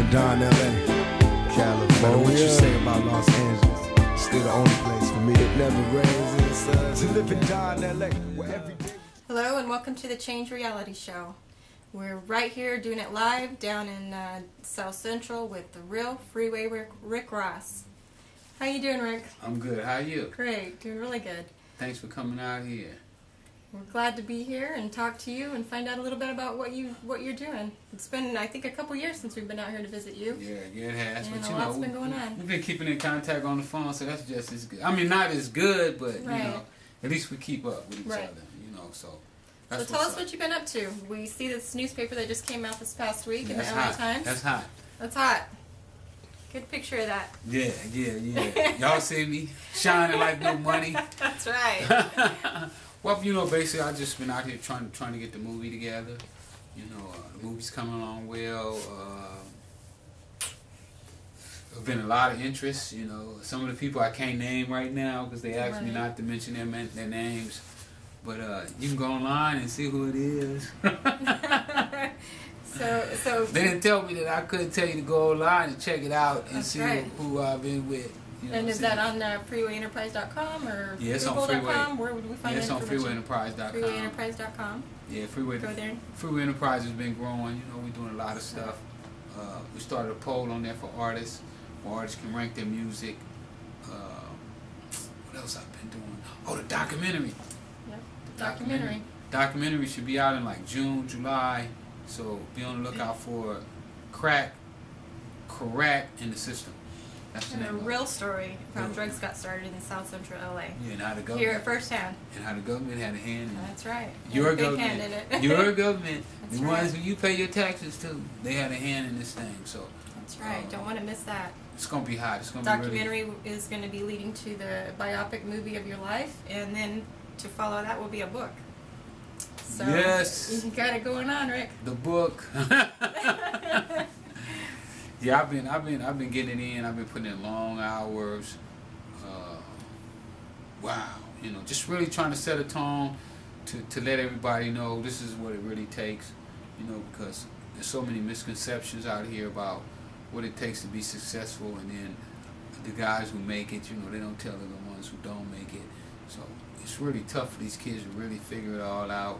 living Don LA, California. What you say about Los Angeles? Still the only place for me. It never rains and suns. To live in Don LA, where every day. Hello and welcome to the Change Reality Show. We're right here doing it live down in South Central with the real Freeway Rick Ross. How you doing, Rick? I'm good. How are you? Great, doing really good. Thanks for coming out here. We're glad to be here and talk to you and find out a little bit about what you're doing. It's been, I think, a couple years since we've been out here to visit you. Yeah, it has. And but a lot's been going on. We've been keeping in contact on the phone, so that's just as good. I mean, not as good, but right. you know, at least we keep up with each right. other. You know, so. So tell us what you've been up to. We see this newspaper that just came out this past week in the LA hot. Times. That's hot. That's hot. Good picture of that. Yeah. Y'all see me shining like no money. That's right. Well, you know, basically, I just been out here trying to get the movie together. You know, the movie's coming along well. There's been a lot of interest. You know, some of the people I can't name right now because they asked me not to mention their names. But you can go online and see who it is. So they didn't tell me that I couldn't tell you to go online and check it out and see right. who I've been with. You know and is that on freewayenterprise.com or yeah, it's on Freeway. Where would we find it's on freewayenterprise.com? freewayenterprise.com. Yeah, Go there. Freeway Enterprise has been growing. You know, we're doing a lot of stuff. We started a poll on there for artists, where artists can rank their music. What else I've been doing? Oh, the documentary. Yep. The documentary should be out in like June, July. So be on the lookout for Crack in the System. That's the and name a real story of how drugs got started in South Central LA. Yeah, and how the government. Hear it firsthand. And how the government had a hand in it. That's right. Your big government. hand in it. Your government. That's the right. ones who you pay your taxes to, they had a hand in this thing. So that's right. Don't want to miss that. It's gonna be hot. It's gonna documentary be really... is going to be leading to the biopic movie of your life, and then to follow that will be a book. So yes. You got it going on, Rick. The book. Yeah, I've been getting it in. I've been putting in long hours. Wow, you know, just really trying to set a tone to let everybody know this is what it really takes. You know, because there's so many misconceptions out here about what it takes to be successful, and then the guys who make it, you know, they don't tell the ones who don't make it. So it's really tough for these kids to really figure it all out.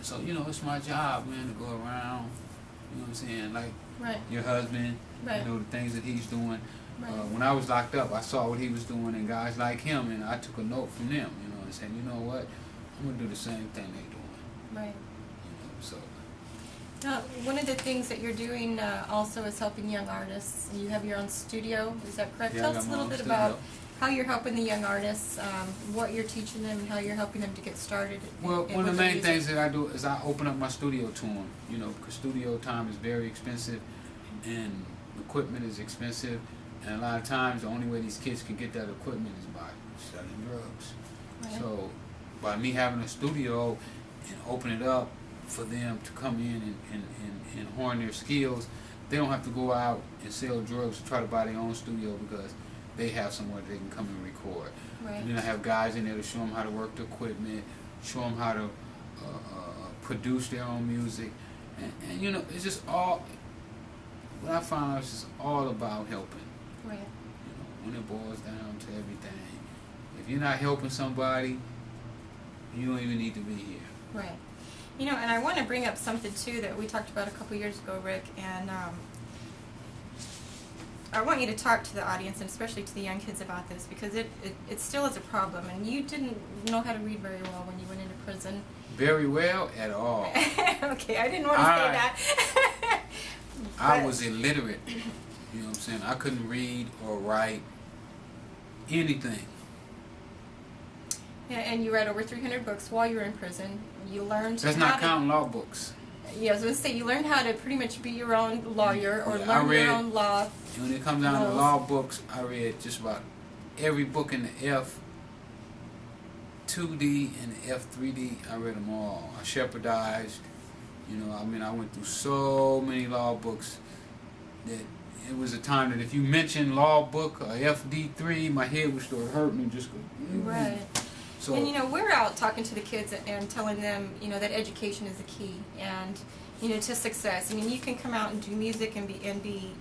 So, you know, it's my job, man, to go around, you know what I'm saying, like right. your husband, right. you know, the things that he's doing. Right. When I was locked up, I saw what he was doing and guys like him, and I took a note from them, you know, and said, you know what, I'm going to do the same thing they're doing. Right. You know, so. Now, one of the things that you're doing also is helping young artists. You have your own studio, is that correct? Yeah, Tell us a little bit about how you're helping the young artists, what you're teaching them, and how you're helping them to get started. Well, one of the main things that I do is I open up my studio to them, you know, because studio time is very expensive and equipment is expensive, and a lot of times the only way these kids can get that equipment is by selling drugs. Right. So by me having a studio and open it up for them to come in and hone their skills, they don't have to go out and sell drugs to try to buy their own studio because they have somewhere they can come and record. Right. And then I have guys in there to show them how to work the equipment, show them how to produce their own music. And you know, it's just all, what I found out is just all about helping. Right. You know, when it boils down to everything. If you're not helping somebody, you don't even need to be here. Right. You know, and I want to bring up something too that we talked about a couple years ago, Rick, and I want you to talk to the audience and especially to the young kids about this because it still is a problem, and you didn't know how to read very well when you went into prison. Very well at all. Okay, I didn't want to say that. I was illiterate. You know what I'm saying? I couldn't read or write anything. Yeah, and you read over 300 books while you were in prison. You learned That's not counting law books. Yeah, I was going to say, you learned how to pretty much be your own lawyer or learn your own law. When it comes down to law books, I read just about every book in the F2D and the F3D. I read them all. I shepherdized. You know, I mean, I went through so many law books that it was a time that if you mentioned law book or FD3, my head would start hurting and just go. Right. So, And we're out talking to the kids and telling them, that education is the key, and to success. I mean, you can come out and do music and be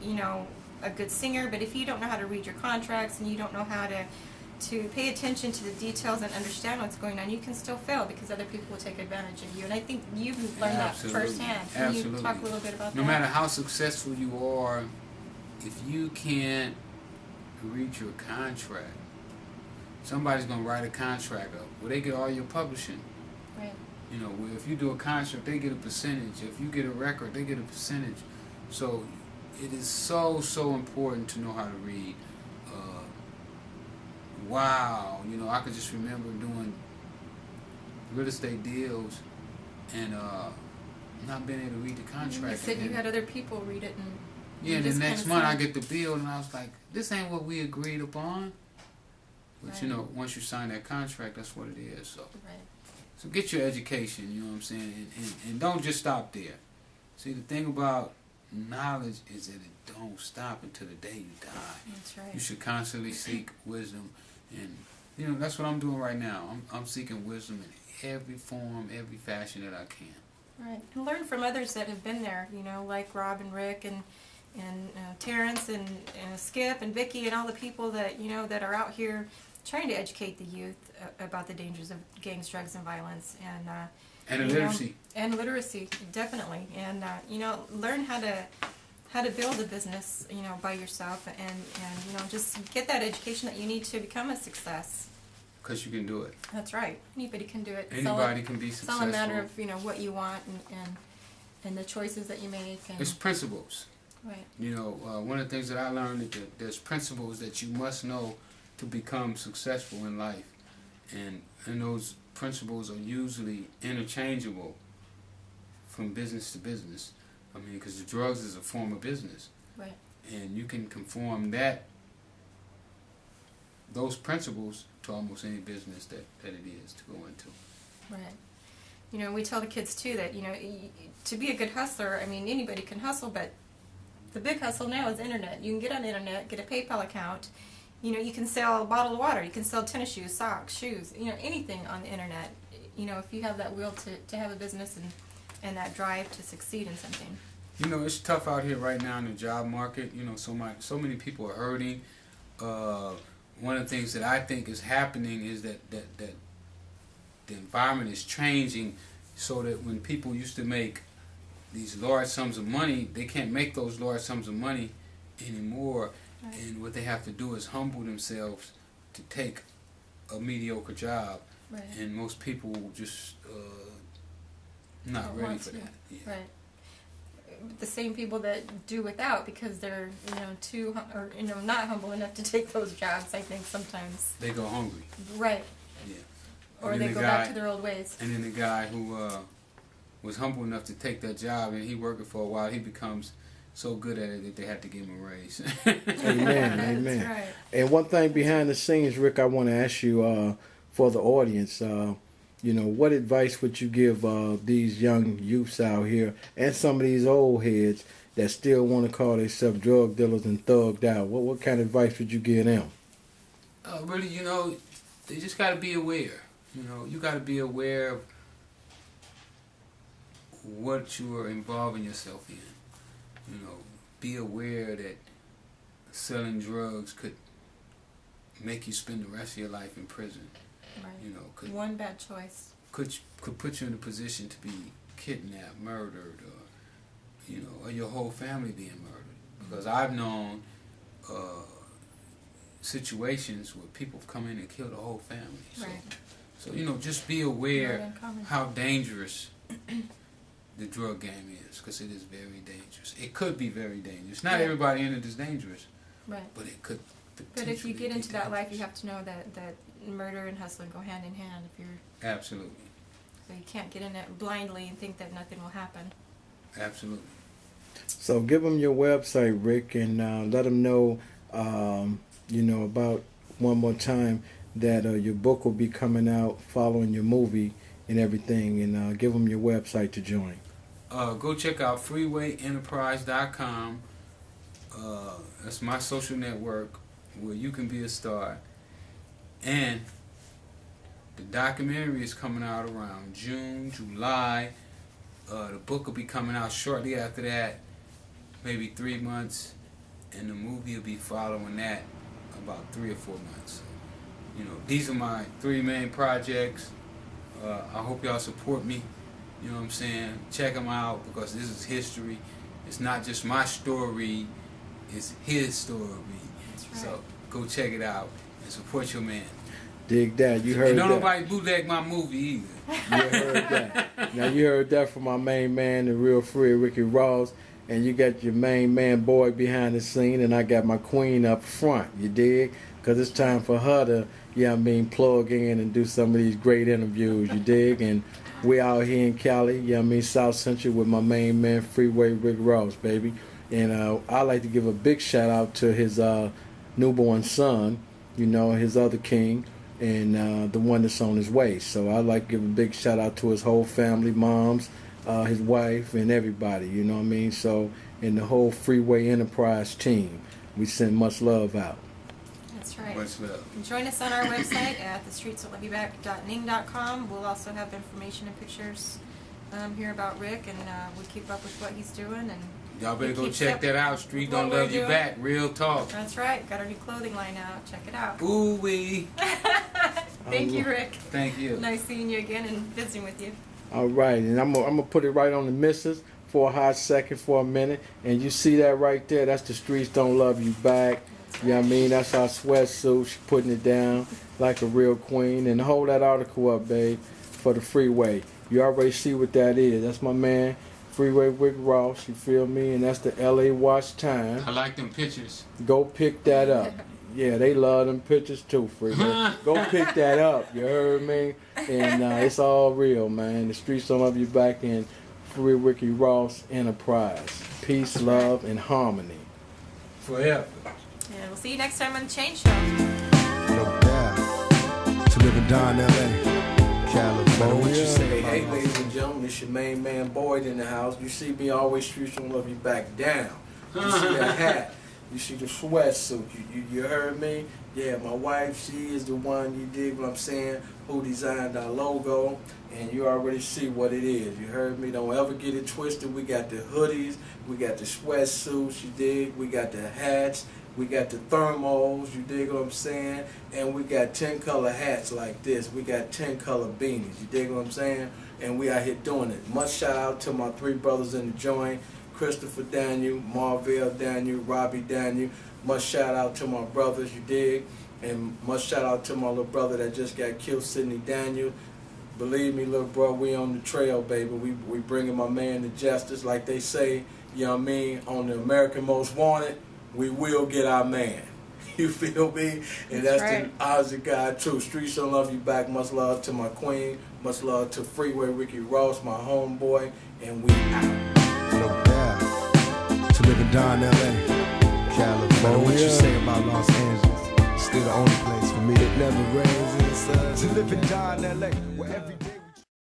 a good singer, but if you don't know how to read your contracts and you don't know how to pay attention to the details and understand what's going on, you can still fail because other people will take advantage of you. And I think you've learned that firsthand. Can you talk a little bit about that? No matter how successful you are, if you can't read your contract, somebody's going to write a contract up where they get all your publishing. Right. Where if you do a contract, they get a percentage. If you get a record, they get a percentage. So it is so important to know how to read. Wow, I could just remember doing real estate deals and not being able to read the contract. You said you had other people read it, and yeah. The next month I get the bill, and I was like, "This ain't what we agreed upon." But right. Once you sign that contract, that's what it is. So, right. So get your education. You know what I'm saying, and don't just stop there. See, the thing about knowledge is that it don't stop until the day you die. That's right. You should constantly seek wisdom, and that's what I'm doing right now. I'm seeking wisdom in every form, every fashion that I can. Right, and learn from others that have been there. Like Rob and Rick and Terrence and Skip and Vicky and all the people that that are out here trying to educate the youth about the dangers of gangs, drugs, and violence, and literacy. And literacy, definitely. And learn how to build a business, by yourself, and just get that education that you need to become a success. Because you can do it. That's right. Anybody can do it. Anybody can be successful. It's all a matter of what you want and the choices that you make. And it's principles. Right. One of the things that I learned is that there's principles that you must know to become successful in life, and those principles are usually interchangeable from business to business. I mean, because the drugs is a form of business. Right. And you can conform those principles to almost any business that it is to go into. Right. We tell the kids too that to be a good hustler, I mean, anybody can hustle, but the big hustle now is internet. You can get on the internet, get a PayPal account. You can sell a bottle of water. You can sell tennis shoes, socks, shoes. Anything on the internet. If you have that will to have a business and that drive to succeed in something. It's tough out here right now in the job market. So many people are hurting. One of the things that I think is happening is that the environment is changing, so that when people used to make these large sums of money, they can't make those large sums of money anymore. Right. And what they have to do is humble themselves to take a mediocre job. Right. And most people just not ready for that. Yeah. Right. The same people that do without because they're not humble enough to take those jobs. I think sometimes they go hungry. Right. Yeah. Or they go back to their old ways. And then the guy who was humble enough to take that job and he worked it for a while, he becomes so good at it that they had to give him a raise. Amen, amen. That's right. And one thing behind the scenes, Rick, I want to ask you for the audience, what advice would you give these young youths out here and some of these old heads that still want to call themselves drug dealers and thugged out? What kind of advice would you give them? Really, they just got to be aware. You got to be aware of what you are involving yourself in. Be aware that selling drugs could make you spend the rest of your life in prison. Right. One bad choice could put you in a position to be kidnapped, murdered, or your whole family being murdered. Because I've known situations where people have come in and killed a whole family. So just be aware how dangerous the drug game is, because it is very dangerous. It could be very dangerous. Not everybody in it is dangerous, right? But it could. But if you get into that life, you have to know that murder and hustling go hand in hand. If you're absolutely. So you can't get in it blindly and think that nothing will happen. Absolutely. So give them your website, Rick, and let them know, about one more time that your book will be coming out following your movie and everything, and give them your website to join. Go check out freewayenterprise.com. That's my social network where you can be a star. And The documentary is coming out around June, July. The book will be coming out shortly after that, maybe 3 months, and the movie will be following that about 3 or 4 months. You know, these are my 3 main projects. I hope y'all support me. You know what I'm saying? Check them out because this is history. It's not just my story, it's his story. That's right. So go check it out and support your man. Dig that. You heard And that. don't nobody bootleg my movie either. You heard that. Now you heard that from my main man, the real free Ricky Ross, and you got your main man boy behind the scene, and I got my queen up front. You dig? Because it's time for her to, plug in and do some of these great interviews. You dig? And we out here in Cali, South Central with my main man, Freeway Rick Ross, baby. And I like to give a big shout out to his newborn son, his other king, and the one that's on his way. So I'd like to give a big shout out to his whole family, moms, his wife, and everybody, you know what I mean? So, and the whole Freeway Enterprise team, we send much love out. That's right. Much love. And join us on our website at thestreetsdontloveyouback.ning.com. We'll also have information and pictures here about Rick, and we keep up with what he's doing. And Y'all better go keep check step that out. Street with Don't what Love we're You doing. Back. Real talk. That's right. Got our new clothing line out. Check it out. Ooh wee. Thank you, Rick. Thank you. Nice seeing you again and visiting with you. All right, and I'm gonna put it right on the missus for a hot second, for a minute, and you see that right there? That's the Streets Don't Love You Back. You know what I mean? That's our sweatsuit. She's putting it down like a real queen. And hold that article up, babe, for the Freeway. You already see what that is. That's my man, Freeway Rick Ross. You feel me? And that's the LA Watch Time. I like them pictures. Go pick that up. Yeah, they love them pictures too, Freeway. Go pick that up. You heard me? And it's all real, man. The Streets Don't Love You Back in Free Ricky Ross Enterprise. Peace, love, and harmony. Forever. And we'll see you next time on the Change Show. No doubt. To live and die in LA, California. What you say about Hey, Los ladies and gentlemen, it's your main man Boyd in the house. You see me always Streets Don't Love You Back down. You see that hat. You see the sweatsuit. You heard me? Yeah, my wife, she is the one, you dig what I'm saying, who designed our logo. And you already see what it is. You heard me? Don't ever get it twisted. We got the hoodies. We got the sweatsuits. You dig? We got the hats. We got the thermals. You dig what I'm saying? And we got 10 color hats like this. We got 10 color beanies. You dig what I'm saying? And we out here doing it. Much shout out to my 3 brothers in the joint. Christopher Daniel, Marvell Daniel, Robbie Daniel. Much shout out to my brothers, you dig? And much shout out to my little brother that just got killed, Sidney Daniel. Believe me, little bro, we on the trail, baby. We bringing my man to justice, like they say, you know what I mean, on the American Most Wanted, we will get our man. You feel me? And that's right. The odds of God, too. Streets Don't Love You Back. Much love to my queen. Much love to Freeway Ricky Ross, my homeboy. And we out. No doubt. To live and die in LA, California. What you say about Los Angeles? Still the only place for me that never rains in the sun. To live and die in LA, where every day.